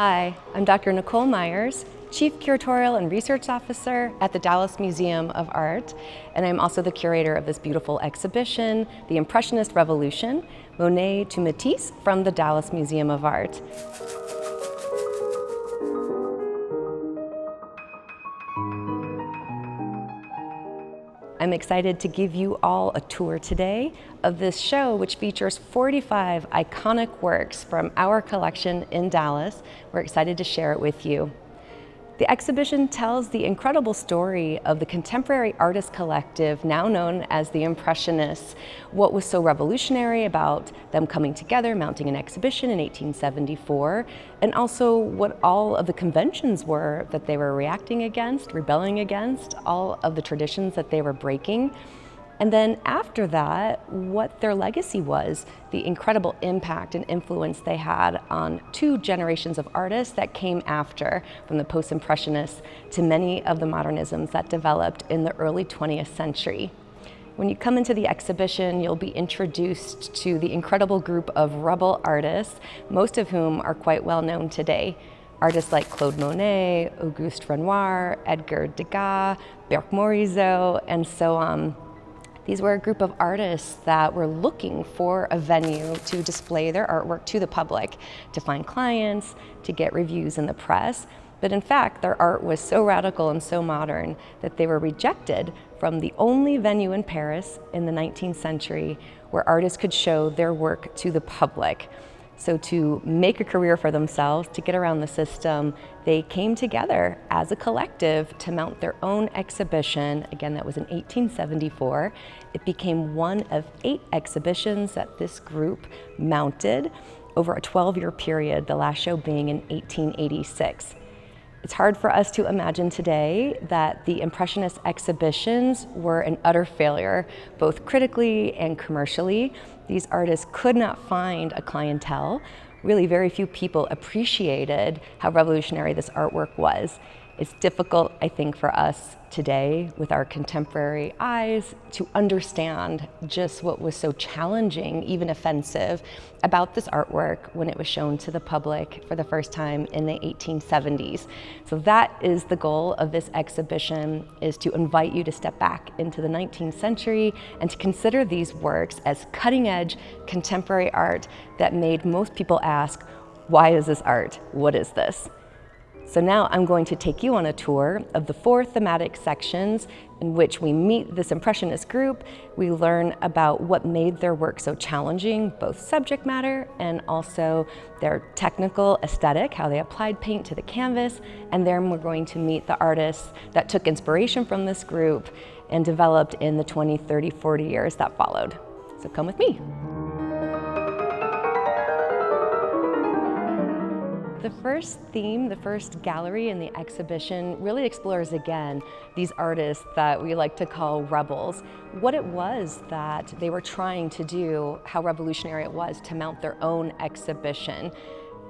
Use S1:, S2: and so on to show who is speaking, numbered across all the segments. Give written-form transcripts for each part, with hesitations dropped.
S1: Hi, I'm Dr. Nicole Myers, Chief Curatorial and Research Officer at the Dallas Museum of Art, and I'm also the curator of this beautiful exhibition, The Impressionist Revolution, Monet to Matisse from the Dallas Museum of Art. I'm excited to give you all a tour today of this show, which features 45 iconic works from our collection in Dallas. We're excited to share it with you. The exhibition tells the incredible story of the contemporary artist collective, now known as the Impressionists. What was so revolutionary about them coming together, mounting an exhibition in 1874, and also what all of the conventions were that they were reacting against, rebelling against, all of the traditions that they were breaking. And then after that, what their legacy was, the incredible impact and influence they had on two generations of artists that came after, from the Post-impressionists to many of the modernisms that developed in the early 20th century. When you come into the exhibition, you'll be introduced to the incredible group of rebel artists, most of whom are quite well known today. Artists like Claude Monet, Auguste Renoir, Edgar Degas, Berthe Morisot, and so on. These were a group of artists that were looking for a venue to display their artwork to the public, to find clients, to get reviews in the press. But in fact, their art was so radical and so modern that they were rejected from the only venue in Paris in the 19th century where artists could show their work to the public. So to make a career for themselves, to get around the system, they came together as a collective to mount their own exhibition. Again, that was in 1874. It became one of 8 exhibitions that this group mounted over a 12-year period, the last show being in 1886. It's hard for us to imagine today that the Impressionist exhibitions were an utter failure, both critically and commercially. These artists could not find a clientele. Really, very few people appreciated how revolutionary this artwork was. It's difficult, I think, for us today with our contemporary eyes to understand just what was so challenging, even offensive, about this artwork when it was shown to the public for the first time in the 1870s. So that is the goal of this exhibition, is to invite you to step back into the 19th century and to consider these works as cutting-edge contemporary art that made most people ask, why is this art? What is this? So now I'm going to take you on a tour of the 4 thematic sections in which we meet this Impressionist group. We learn about what made their work so challenging, both subject matter and also their technical aesthetic, how they applied paint to the canvas. And then we're going to meet the artists that took inspiration from this group and developed in the 20, 30, 40 years that followed. So come with me. The first theme, the first gallery in the exhibition really explores again these artists that we like to call rebels. What it was that they were trying to do, how revolutionary it was to mount their own exhibition.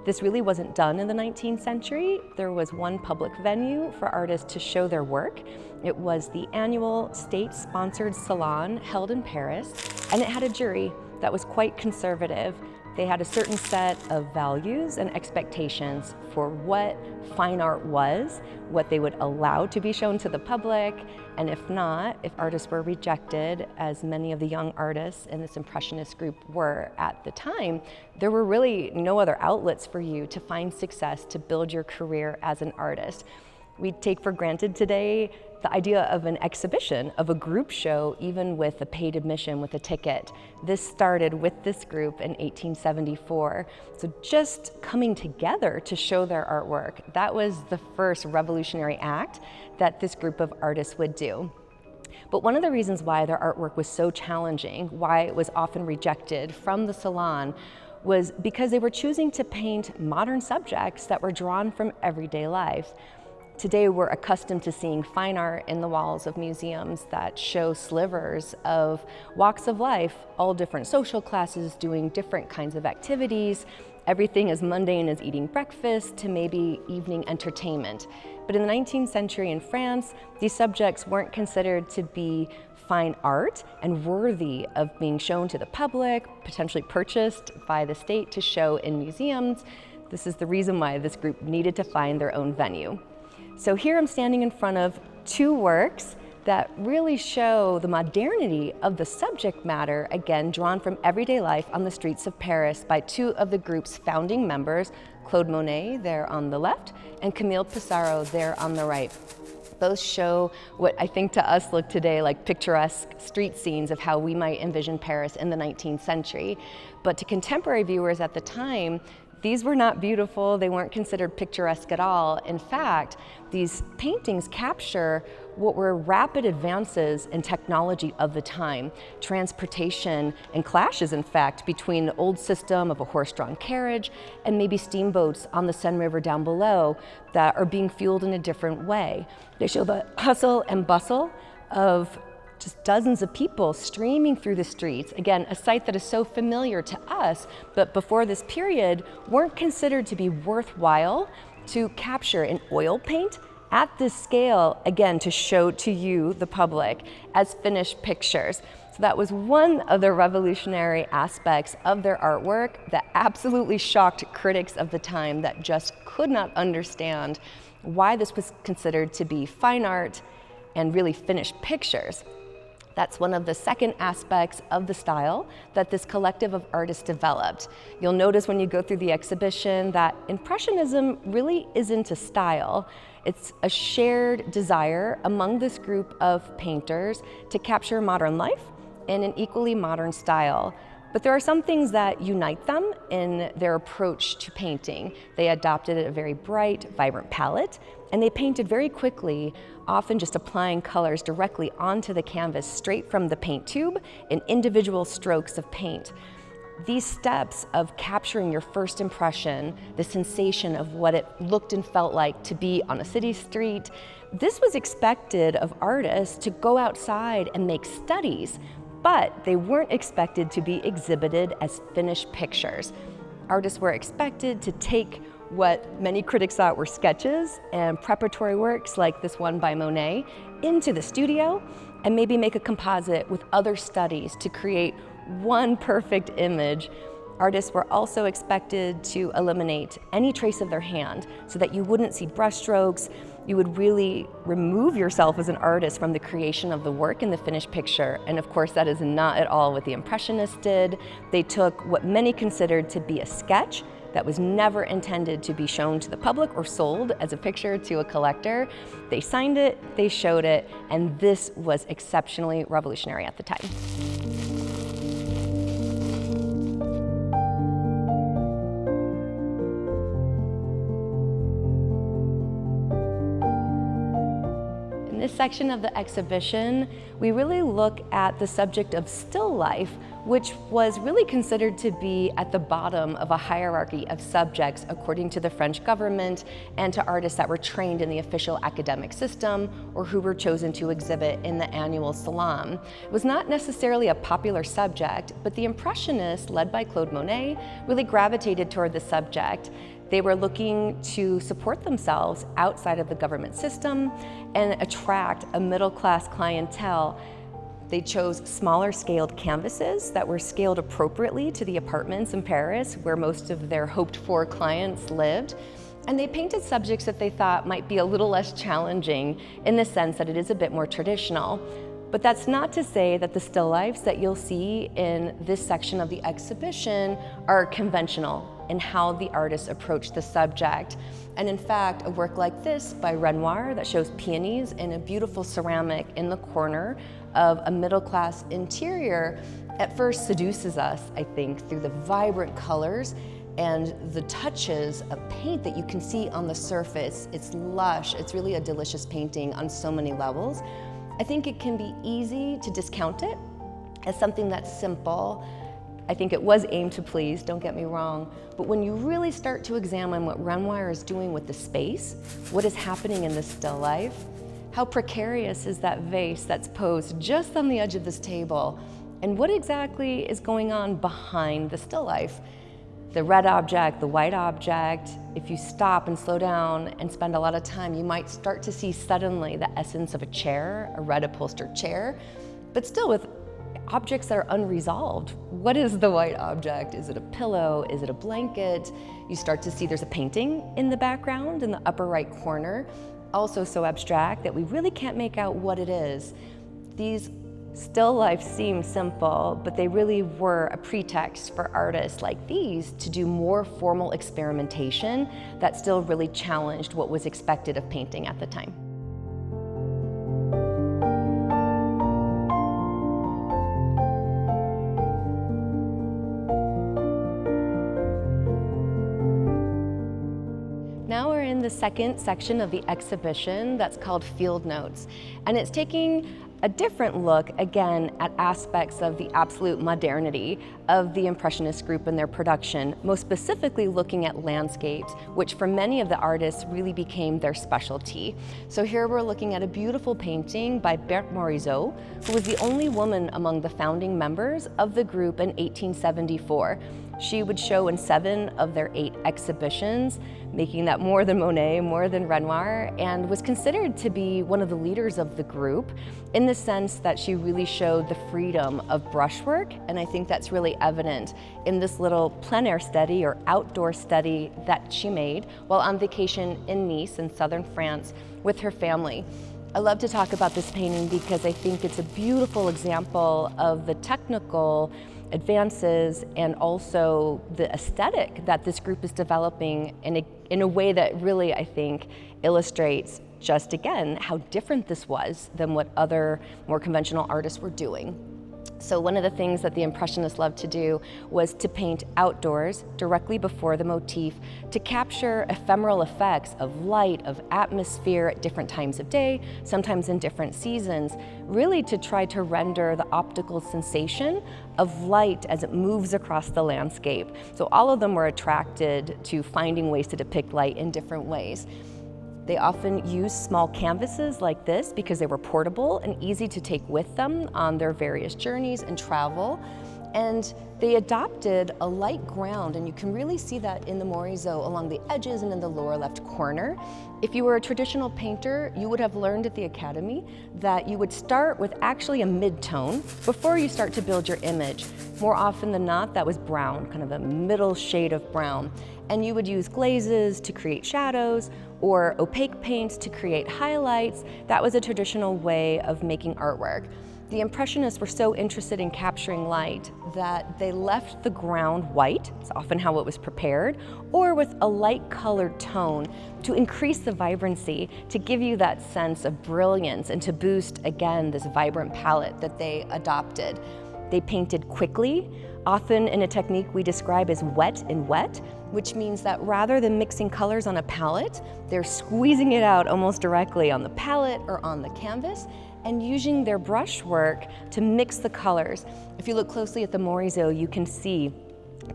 S1: This really wasn't done in the 19th century. There was one public venue for artists to show their work. It was the annual state-sponsored salon held in Paris, and it had a jury that was quite conservative. They had a certain set of values and expectations for what fine art was, what they would allow to be shown to the public, and if not, if artists were rejected, as many of the young artists in this Impressionist group were at the time, there were really no other outlets for you to find success, to build your career as an artist. We take for granted today the idea of an exhibition, of a group show, even with a paid admission, with a ticket. This started with this group in 1874. So just coming together to show their artwork, that was the first revolutionary act that this group of artists would do. But one of the reasons why their artwork was so challenging, why it was often rejected from the salon, was because they were choosing to paint modern subjects that were drawn from everyday life. Today we're accustomed to seeing fine art in the walls of museums that show slivers of walks of life, all different social classes doing different kinds of activities. Everything as mundane as eating breakfast to maybe evening entertainment. But in the 19th century in France, these subjects weren't considered to be fine art and worthy of being shown to the public, potentially purchased by the state to show in museums. This is the reason why this group needed to find their own venue. So here I'm standing in front of two works that really show the modernity of the subject matter, again, drawn from everyday life on the streets of Paris by two of the group's founding members, Claude Monet there on the left and Camille Pissarro there on the right. Both show what I think to us look today like picturesque street scenes of how we might envision Paris in the 19th century. But to contemporary viewers at the time, these were not beautiful, they weren't considered picturesque at all. In fact, these paintings capture what were rapid advances in technology of the time, transportation and clashes, in fact, between the old system of a horse-drawn carriage and maybe steamboats on the Seine River down below that are being fueled in a different way. They show the hustle and bustle of just dozens of people streaming through the streets. Again, a sight that is so familiar to us, but before this period weren't considered to be worthwhile to capture in oil paint at this scale, again, to show to you, the public, as finished pictures. So that was one of the revolutionary aspects of their artwork that absolutely shocked critics of the time that just could not understand why this was considered to be fine art and really finished pictures. That's one of the second aspects of the style that this collective of artists developed. You'll notice when you go through the exhibition that Impressionism really isn't a style. It's a shared desire among this group of painters to capture modern life in an equally modern style. But there are some things that unite them in their approach to painting. They adopted a very bright, vibrant palette, and they painted very quickly, often just applying colors directly onto the canvas straight from the paint tube in individual strokes of paint. These steps of capturing your first impression, the sensation of what it looked and felt like to be on a city street, this was expected of artists to go outside and make studies, but they weren't expected to be exhibited as finished pictures. Artists were expected to take what many critics thought were sketches and preparatory works like this one by Monet into the studio and maybe make a composite with other studies to create one perfect image. Artists were also expected to eliminate any trace of their hand so that you wouldn't see brushstrokes. You would really remove yourself as an artist from the creation of the work in the finished picture. And of course, that is not at all what the Impressionists did. They took what many considered to be a sketch that was never intended to be shown to the public or sold as a picture to a collector. They signed it, they showed it, and this was exceptionally revolutionary at the time. In this section of the exhibition, we really look at the subject of still life, which was really considered to be at the bottom of a hierarchy of subjects according to the French government and to artists that were trained in the official academic system or who were chosen to exhibit in the annual salon. It was not necessarily a popular subject, but the Impressionists, led by Claude Monet, really gravitated toward the subject. They were looking to support themselves outside of the government system and attract a middle-class clientele. They chose smaller scaled canvases that were scaled appropriately to the apartments in Paris where most of their hoped-for clients lived. And they painted subjects that they thought might be a little less challenging in the sense that it is a bit more traditional. But that's not to say that the still lifes that you'll see in this section of the exhibition are conventional in how the artists approach the subject. And in fact, a work like this by Renoir that shows peonies in a beautiful ceramic in the corner of a middle-class interior at first seduces us, I think, through the vibrant colors and the touches of paint that you can see on the surface. It's lush, it's really a delicious painting on so many levels. I think it can be easy to discount it as something that's simple. I think it was aimed to please, don't get me wrong, but when you really start to examine what Renoir is doing with the space, what is happening in this still life, how precarious is that vase that's posed just on the edge of this table, and what exactly is going on behind the still life? The red object, the white object, if you stop and slow down and spend a lot of time, you might start to see suddenly the essence of a chair, a red upholstered chair, but still with objects that are unresolved. What is the white object? Is it a pillow? Is it a blanket? You start to see there's a painting in the background in the upper right corner, also so abstract that we really can't make out what it is. These still lifes seem simple, but they really were a pretext for artists like these to do more formal experimentation that still really challenged what was expected of painting at the time. Now we're in the second section of the exhibition that's called Field Notes, and it's taking a different look, again, at aspects of the absolute modernity of the Impressionist group and their production, most specifically looking at landscapes, which for many of the artists really became their specialty. So here we're looking at a beautiful painting by Berthe Morisot, who was the only woman among the founding members of the group in 1874. She would show in 7 of their 8 exhibitions, making that more than Monet, more than Renoir, and was considered to be one of the leaders of the group in the sense that she really showed the freedom of brushwork, and I think that's really evident in this little plein air study or outdoor study that she made while on vacation in Nice in southern France with her family. I love to talk about this painting because I think it's a beautiful example of the technical advances and also the aesthetic that this group is developing in a way that really, I think, illustrates just again how different this was than what other more conventional artists were doing. So one of the things that the Impressionists loved to do was to paint outdoors directly before the motif to capture ephemeral effects of light, of atmosphere at different times of day, sometimes in different seasons, really to try to render the optical sensation of light as it moves across the landscape. So all of them were attracted to finding ways to depict light in different ways. They often used small canvases like this because they were portable and easy to take with them on their various journeys and travel. And they adopted a light ground, and you can really see that in the Morisot along the edges and in the lower left corner. If you were a traditional painter, you would have learned at the academy that you would start with actually a mid-tone before you start to build your image. More often than not, that was brown, kind of a middle shade of brown. And you would use glazes to create shadows or opaque paints to create highlights. That was a traditional way of making artwork. The Impressionists were so interested in capturing light that they left the ground white, it's often how it was prepared, or with a light colored tone to increase the vibrancy, to give you that sense of brilliance and to boost, again, this vibrant palette that they adopted. They painted quickly, often in a technique we describe as wet in wet, which means that rather than mixing colors on a palette, they're squeezing it out almost directly on the palette or on the canvas and using their brushwork to mix the colors. If you look closely at the Morisot, you can see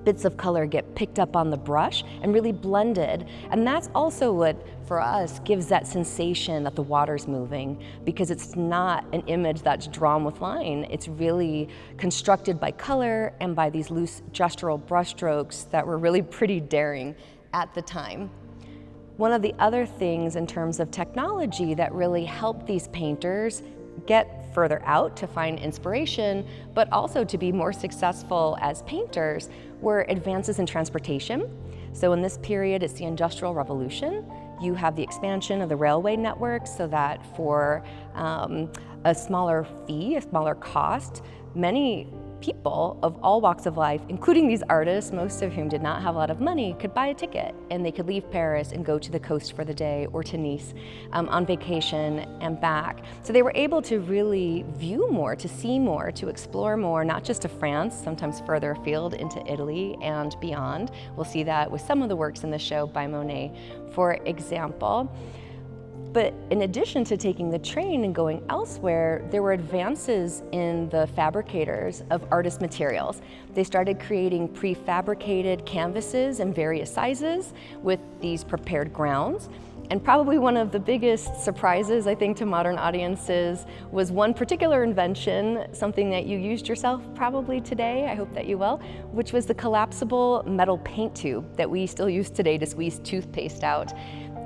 S1: bits of color get picked up on the brush and really blended. And that's also what, for us, gives that sensation that the water's moving, because it's not an image that's drawn with line. It's really constructed by color and by these loose gestural brushstrokes that were really pretty daring at the time. One of the other things in terms of technology that really helped these painters get further out to find inspiration, but also to be more successful as painters, were advances in transportation. So in this period, it's the Industrial Revolution. You have the expansion of the railway network so that for a smaller fee, a smaller cost, many people of all walks of life, including these artists, most of whom did not have a lot of money, could buy a ticket and they could leave Paris and go to the coast for the day or to Nice on vacation and back. So they were able to really view more, to see more, to explore more, not just to France, sometimes further afield into Italy and beyond. We'll see that with some of the works in the show by Monet, for example. But in addition to taking the train and going elsewhere, there were advances in the fabricators of artist materials. They started creating prefabricated canvases in various sizes with these prepared grounds. And probably one of the biggest surprises, I think, to modern audiences was one particular invention, something that you used yourself probably today, I hope that you will, which was the collapsible metal paint tube that we still use today to squeeze toothpaste out.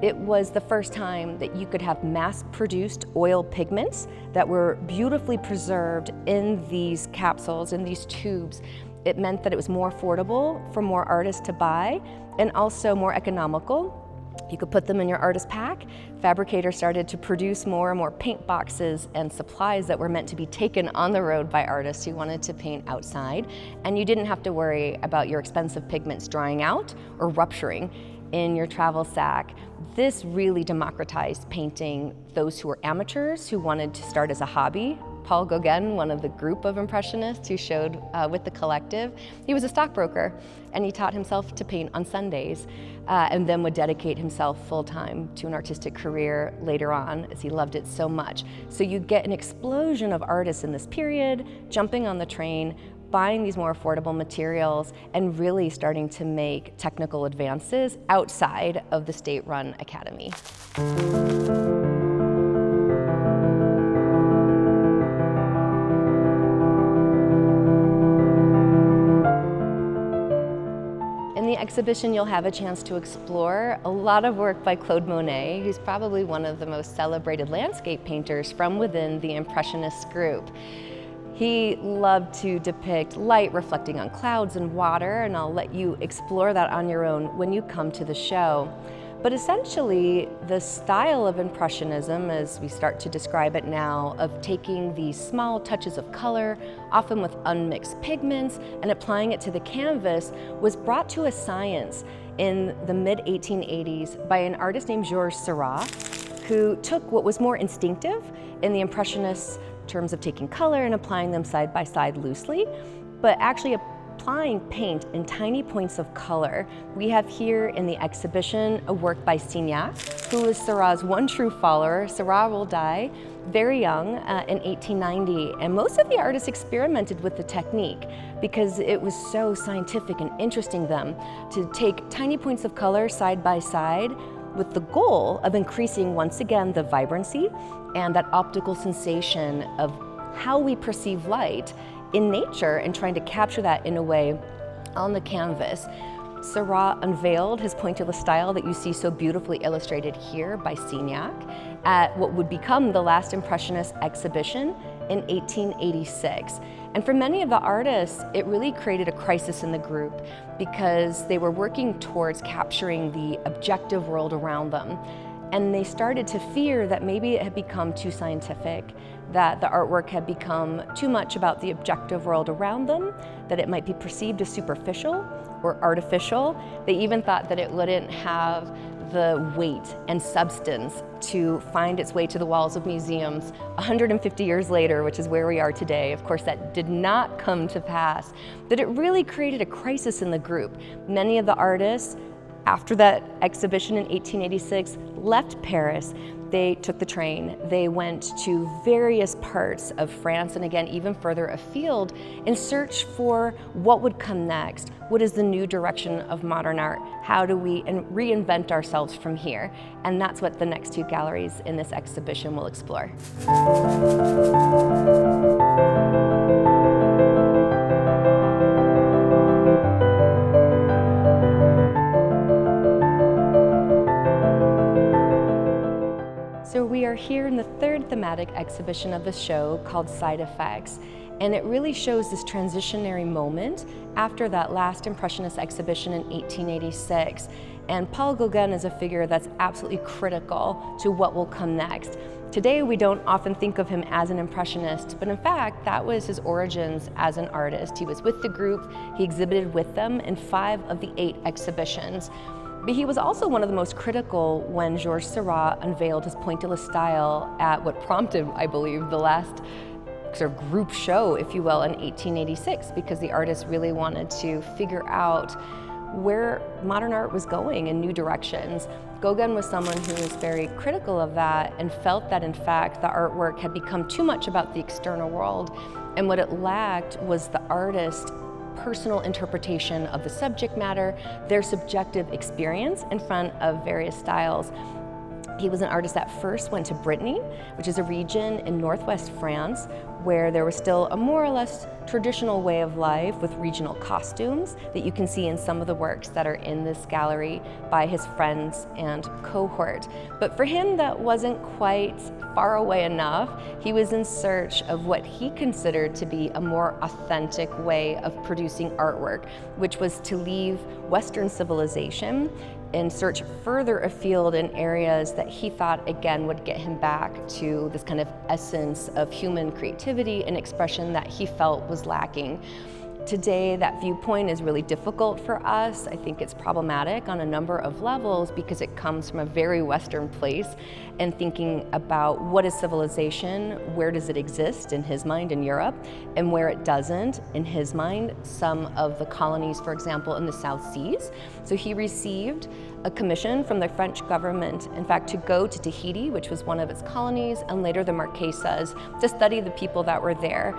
S1: It was the first time that you could have mass-produced oil pigments that were beautifully preserved in these capsules, in these tubes. It meant that it was more affordable for more artists to buy and also more economical. You could put them in your artist pack. Fabricators started to produce more and more paint boxes and supplies that were meant to be taken on the road by artists who wanted to paint outside. And you didn't have to worry about your expensive pigments drying out or rupturing in your travel sack. This really democratized painting those who were amateurs who wanted to start as a hobby. Paul Gauguin, one of the group of impressionists who showed with the collective, he was a stockbroker and he taught himself to paint on Sundays and then would dedicate himself full-time to an artistic career later on as he loved it so much. So you get an explosion of artists in this period jumping on the train, buying these more affordable materials and really starting to make technical advances outside of the state-run academy. In the exhibition, you'll have a chance to explore a lot of work by Claude Monet, who's probably one of the most celebrated landscape painters from within the Impressionist group. He loved to depict light reflecting on clouds and water, and I'll let you explore that on your own when you come to the show. But essentially, the style of Impressionism, as we start to describe it now, of taking these small touches of color, often with unmixed pigments, and applying it to the canvas, was brought to a science in the mid-1880s by an artist named Georges Seurat, who took what was more instinctive in the Impressionists' terms of taking color and applying them side by side loosely, but actually applying paint in tiny points of color. We have here in the exhibition a work by Signac, who is Seurat's one true follower. Seurat will die very young in 1890, and most of the artists experimented with the technique because it was so scientific and interesting them to take tiny points of color side by side with the goal of increasing once again the vibrancy and that optical sensation of how we perceive light in nature and trying to capture that in a way on the canvas. Seurat unveiled his pointillist style that you see so beautifully illustrated here by Signac at what would become the last Impressionist exhibition in 1886. And for many of the artists, it really created a crisis in the group because they were working towards capturing the objective world around them. And they started to fear that maybe it had become too scientific, that the artwork had become too much about the objective world around them, that it might be perceived as superficial or artificial. They even thought that it wouldn't have the weight and substance to find its way to the walls of museums 150 years later, which is where we are today. Of course, that did not come to pass, but it really created a crisis in the group. Many of the artists, after that exhibition in 1886, left Paris. They took the train. They went to various parts of France and again, even further afield in search for what would come next. What is the new direction of modern art? How do we reinvent ourselves from here? And that's what the next two galleries in this exhibition will explore. So we are here in the third thematic exhibition of the show called Side Effects, and it really shows this transitionary moment after that last Impressionist exhibition in 1886. And Paul Gauguin is a figure that's absolutely critical to what will come next. Today we don't often think of him as an Impressionist, but in fact that was his origins as an artist. He was with the group, he exhibited with them in 5 of the 8 exhibitions. But he was also one of the most critical when Georges Seurat unveiled his pointillist style at what prompted, I believe, the last sort of group show, if you will, in 1886, because the artists really wanted to figure out where modern art was going in new directions. Gauguin was someone who was very critical of that and felt that, in fact, the artwork had become too much about the external world, and what it lacked was the artist personal interpretation of the subject matter, their subjective experience in front of various styles. He was an artist that first went to Brittany, which is a region in northwest France where there was still a more or less traditional way of life with regional costumes that you can see in some of the works that are in this gallery by his friends and cohort. But for him, that wasn't quite far away enough. He was in search of what he considered to be a more authentic way of producing artwork, which was to leave Western civilization and search further afield in areas that he thought, again, would get him back to this kind of essence of human creativity and expression that he felt was lacking. Today, that viewpoint is really difficult for us. I think it's problematic on a number of levels because it comes from a very Western place and thinking about what is civilization, where does it exist in his mind in Europe, and where it doesn't in his mind, some of the colonies, for example, in the South Seas. So he received a commission from the French government, in fact, to go to Tahiti, which was one of its colonies, and later the Marquesas, to study the people that were there.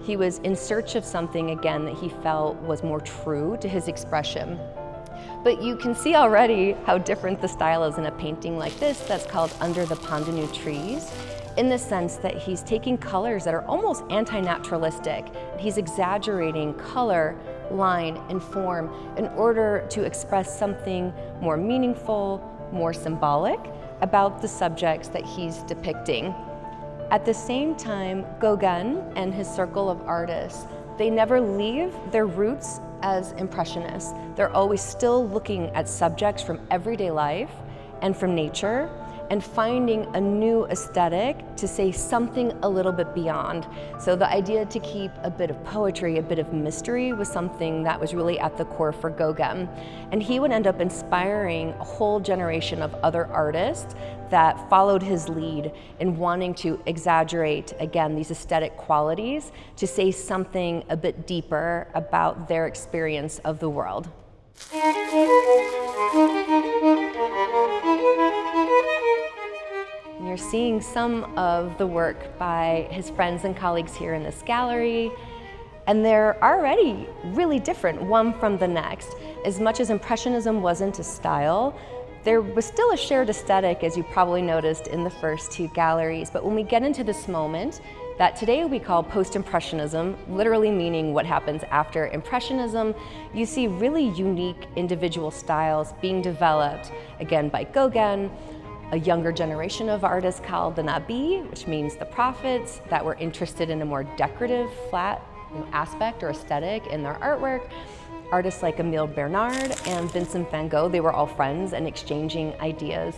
S1: He was in search of something, again, that he felt was more true to his expression. But you can see already how different the style is in a painting like this that's called Under the Pont de Nous Trees, in the sense that he's taking colors that are almost anti-naturalistic. He's exaggerating color, line, and form in order to express something more meaningful, more symbolic about the subjects that he's depicting. At the same time, Gauguin and his circle of artists, they never leave their roots as impressionists. They're always still looking at subjects from everyday life and from nature and finding a new aesthetic to say something a little bit beyond. So the idea to keep a bit of poetry, a bit of mystery was something that was really at the core for Gauguin. And he would end up inspiring a whole generation of other artists that followed his lead in wanting to exaggerate, again, these aesthetic qualities to say something a bit deeper about their experience of the world. You're seeing some of the work by his friends and colleagues here in this gallery, and they're already really different one from the next. As much as Impressionism wasn't a style, there was still a shared aesthetic, as you probably noticed in the first two galleries. But when we get into this moment that today we call Post-impressionism, literally meaning what happens after Impressionism, you see really unique individual styles being developed, again, by Gauguin, a younger generation of artists called the Nabi, which means the prophets, that were interested in a more decorative, flat aspect or aesthetic in their artwork. Artists like Emile Bernard and Vincent van Gogh, they were all friends and exchanging ideas.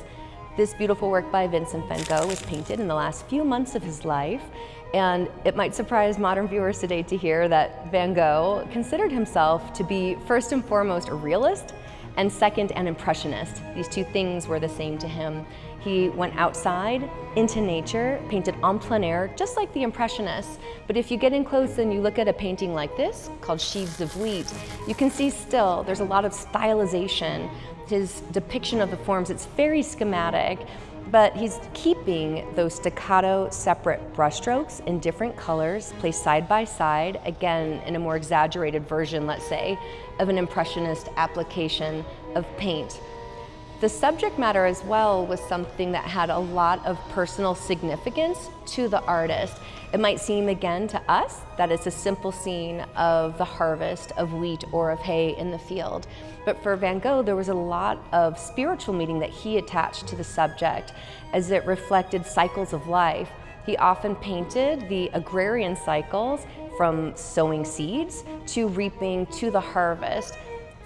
S1: This beautiful work by Vincent van Gogh was painted in the last few months of his life, and it might surprise modern viewers today to hear that Van Gogh considered himself to be first and foremost a realist, and second, an impressionist. These two things were the same to him. He went outside into nature, painted en plein air, just like the Impressionists. But if you get in close and you look at a painting like this, called Sheaves of Wheat, you can see still there's a lot of stylization. His depiction of the forms, it's very schematic, but he's keeping those staccato, separate brushstrokes in different colors, placed side by side, again, in a more exaggerated version, let's say, of an Impressionist application of paint. The subject matter as well was something that had a lot of personal significance to the artist. It might seem again to us that it's a simple scene of the harvest of wheat or of hay in the field. But for Van Gogh, there was a lot of spiritual meaning that he attached to the subject as it reflected cycles of life. He often painted the agrarian cycles from sowing seeds to reaping to the harvest.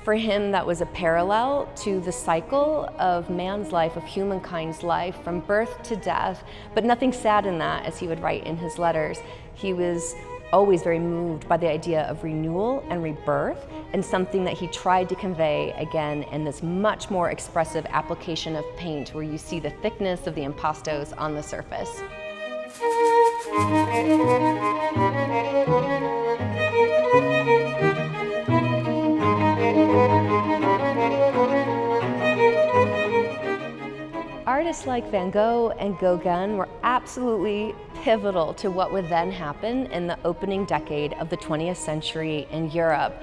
S1: For him, that was a parallel to the cycle of man's life, of humankind's life, from birth to death, but nothing sad in that, as he would write in his letters. He was always very moved by the idea of renewal and rebirth, and something that he tried to convey, again, in this much more expressive application of paint, where you see the thickness of the impastos on the surface. Artists like Van Gogh and Gauguin were absolutely pivotal to what would then happen in the opening decade of the 20th century in Europe.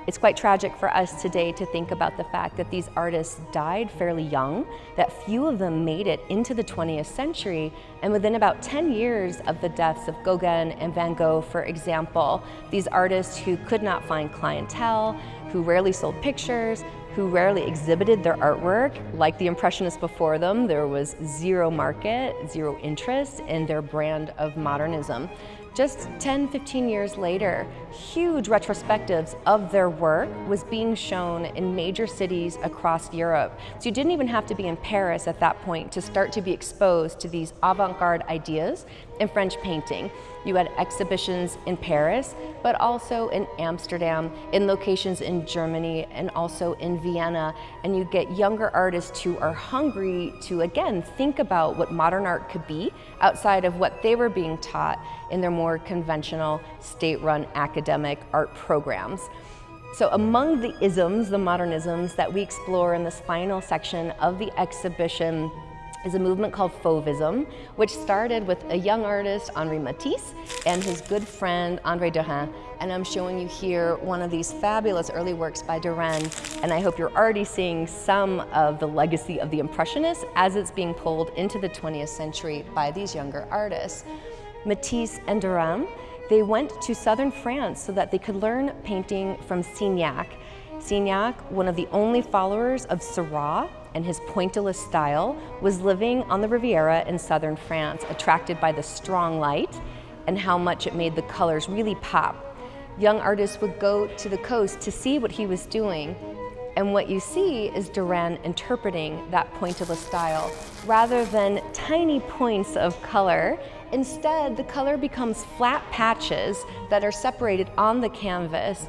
S1: It's quite tragic for us today to think about the fact that these artists died fairly young, that few of them made it into the 20th century, and within about 10 years of the deaths of Gauguin and Van Gogh, for example, these artists who could not find clientele, who rarely sold pictures, who rarely exhibited their artwork, like the Impressionists before them, there was zero market, zero interest in their brand of modernism. Just 10, 15 years later, huge retrospectives of their work was being shown in major cities across Europe. So you didn't even have to be in Paris at that point to start to be exposed to these avant-garde ideas in French painting. You had exhibitions in Paris, but also in Amsterdam, in locations in Germany, and also in Vienna. And you get younger artists who are hungry to, again, think about what modern art could be outside of what they were being taught in their more conventional state-run academic art programs. So among the isms, the modernisms that we explore in this final section of the exhibition is a movement called Fauvism, which started with a young artist, Henri Matisse, and his good friend, André Derain. And I'm showing you here one of these fabulous early works by Derain, and I hope you're already seeing some of the legacy of the Impressionists as it's being pulled into the 20th century by these younger artists. Matisse and Derain, they went to southern France so that they could learn painting from Signac. Signac, one of the only followers of Seurat and his pointillist style, was living on the Riviera in southern France, attracted by the strong light and how much it made the colors really pop. Young artists would go to the coast to see what he was doing, and what you see is Derain interpreting that pointillist style. Rather than tiny points of color, instead the color becomes flat patches that are separated on the canvas.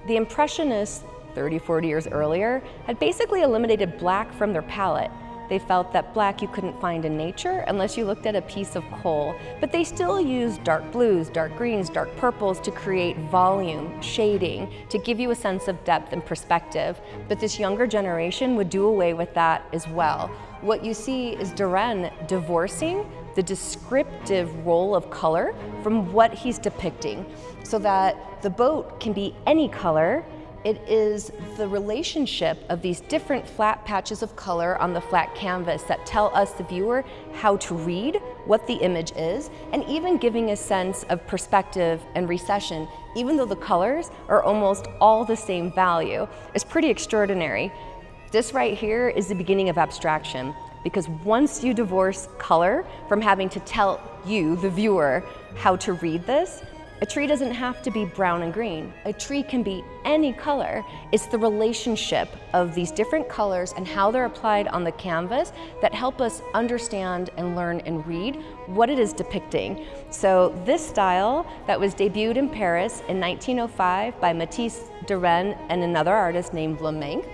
S1: The Impressionists 30, 40 years earlier, had basically eliminated black from their palette. They felt that black you couldn't find in nature unless you looked at a piece of coal, but they still used dark blues, dark greens, dark purples to create volume, shading, to give you a sense of depth and perspective. But this younger generation would do away with that as well. What you see is Derain divorcing the descriptive role of color from what he's depicting, so that the boat can be any color. It is the relationship of these different flat patches of color on the flat canvas that tell us, the viewer, how to read what the image is, and even giving a sense of perspective and recession, even though the colors are almost all the same value. It's pretty extraordinary. This right here is the beginning of abstraction, because once you divorce color from having to tell you, the viewer, how to read this, a tree doesn't have to be brown and green. A tree can be any color. It's the relationship of these different colors and how they're applied on the canvas that help us understand and learn and read what it is depicting. So this style that was debuted in Paris in 1905 by Matisse, Derain, and another artist named Vlaminck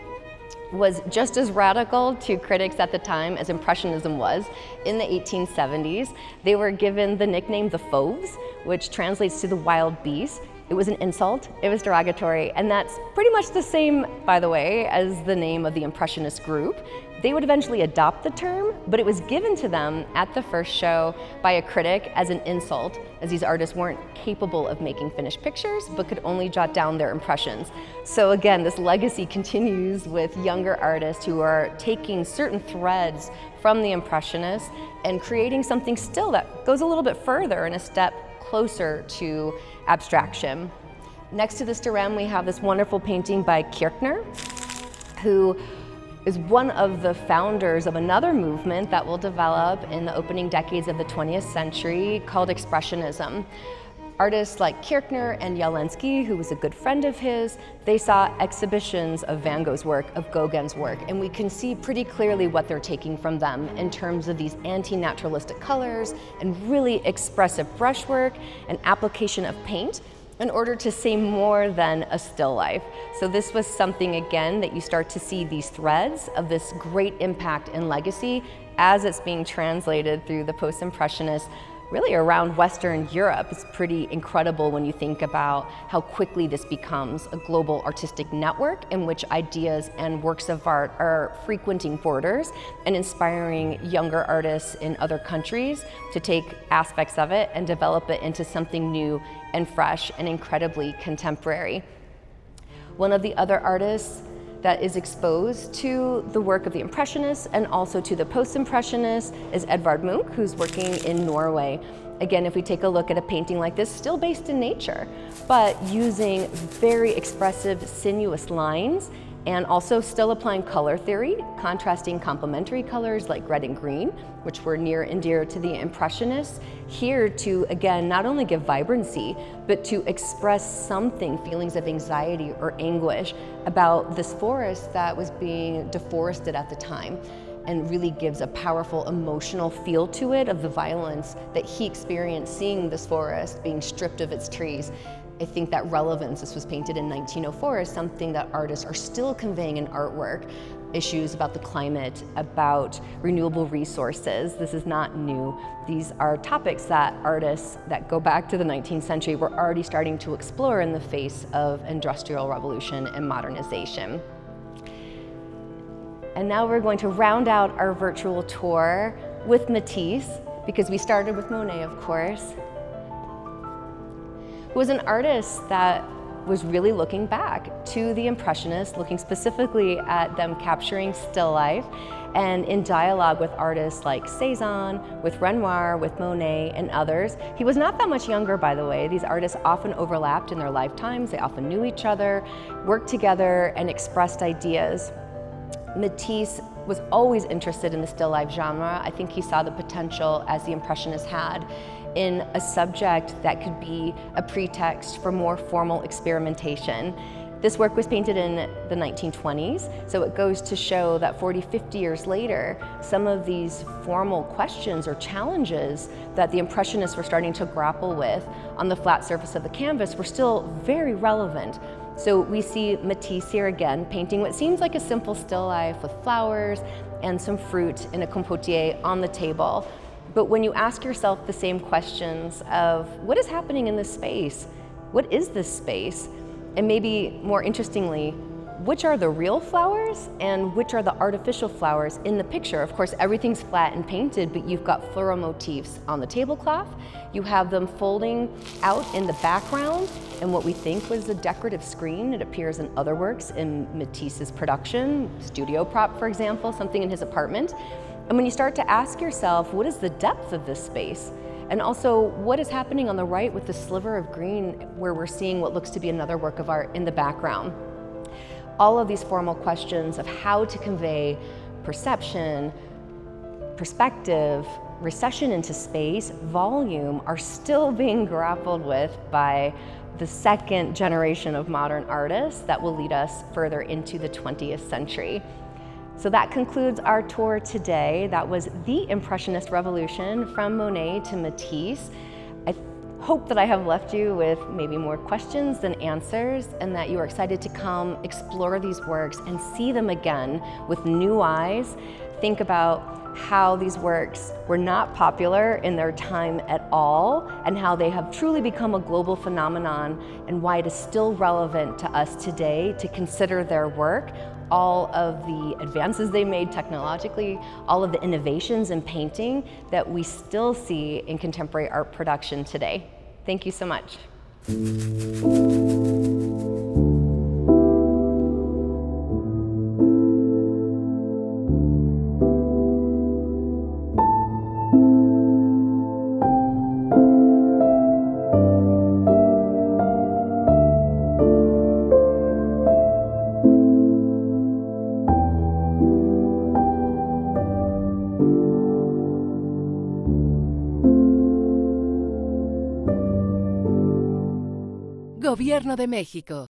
S1: was just as radical to critics at the time as Impressionism was in the 1870s. They were given the nickname the Fauves, which translates to the wild beasts. It was an insult, it was derogatory, and that's pretty much the same, by the way, as the name of the Impressionist group. They would eventually adopt the term, but it was given to them at the first show by a critic as an insult, as these artists weren't capable of making finished pictures, but could only jot down their impressions. So again, this legacy continues with younger artists who are taking certain threads from the Impressionists and creating something still that goes a little bit further and a step closer to abstraction. Next to this Derain, we have this wonderful painting by Kirchner, who is one of the founders of another movement that will develop in the opening decades of the 20th century called Expressionism. Artists like Kirchner and Jawlensky, who was a good friend of his, they saw exhibitions of Van Gogh's work, of Gauguin's work, and we can see pretty clearly what they're taking from them in terms of these anti-naturalistic colors and really expressive brushwork and application of paint in order to say more than a still life. So this was something, again, that you start to see these threads of this great impact and legacy as it's being translated through the post-impressionists really around Western Europe. It's pretty incredible when you think about how quickly this becomes a global artistic network in which ideas and works of art are frequenting borders and inspiring younger artists in other countries to take aspects of it and develop it into something new and fresh and incredibly contemporary. One of the other artists that is exposed to the work of the Impressionists and also to the Post-impressionists is Edvard Munch, who's working in Norway. Again, if we take a look at a painting like this, still based in nature, but using very expressive, sinuous lines, and also still applying color theory, contrasting complementary colors like red and green, which were near and dear to the Impressionists, here to, again, not only give vibrancy, but to express something, feelings of anxiety or anguish about this forest that was being deforested at the time, and really gives a powerful emotional feel to it of the violence that he experienced seeing this forest being stripped of its trees. I think that relevance, this was painted in 1904, is something that artists are still conveying in artwork. Issues about the climate, about renewable resources. This is not new. These are topics that artists that go back to the 19th century were already starting to explore in the face of industrial revolution and modernization. And now we're going to round out our virtual tour with Matisse, because we started with Monet, of course, who was an artist that was really looking back to the Impressionists, looking specifically at them capturing still life, and in dialogue with artists like Cezanne, with Renoir, with Monet, and others. He was not that much younger, by the way. These artists often overlapped in their lifetimes. They often knew each other, worked together, and expressed ideas. Matisse was always interested in the still life genre. I think he saw the potential, as the Impressionists had, in a subject that could be a pretext for more formal experimentation. This work was painted in the 1920s, so it goes to show that 40, 50 years later, some of these formal questions or challenges that the Impressionists were starting to grapple with on the flat surface of the canvas were still very relevant. So we see Matisse here again, painting what seems like a simple still life with flowers and some fruit in a compotier on the table. But when you ask yourself the same questions of what is happening in this space? What is this space? And maybe more interestingly, which are the real flowers and which are the artificial flowers in the picture? Of course, everything's flat and painted, but you've got floral motifs on the tablecloth. You have them folding out in the background, and what we think was a decorative screen. It appears in other works in Matisse's production, studio prop, for example, something in his apartment. And when you start to ask yourself, what is the depth of this space? And also, what is happening on the right with the sliver of green where we're seeing what looks to be another work of art in the background? All of these formal questions of how to convey perception, perspective, recession into space, volume, are still being grappled with by the second generation of modern artists that will lead us further into the 20th century. So that concludes our tour today. That was the Impressionist Revolution from Monet to Matisse. I hope that I have left you with maybe more questions than answers, and that you are excited to come explore these works and see them again with new eyes. Think about how these works were not popular in their time at all, and how they have truly become a global phenomenon, and why it is still relevant to us today to consider their work, all of the advances they made technologically, all of the innovations in painting that we still see in contemporary art production today. Thank you so much.
S2: Gobierno de México.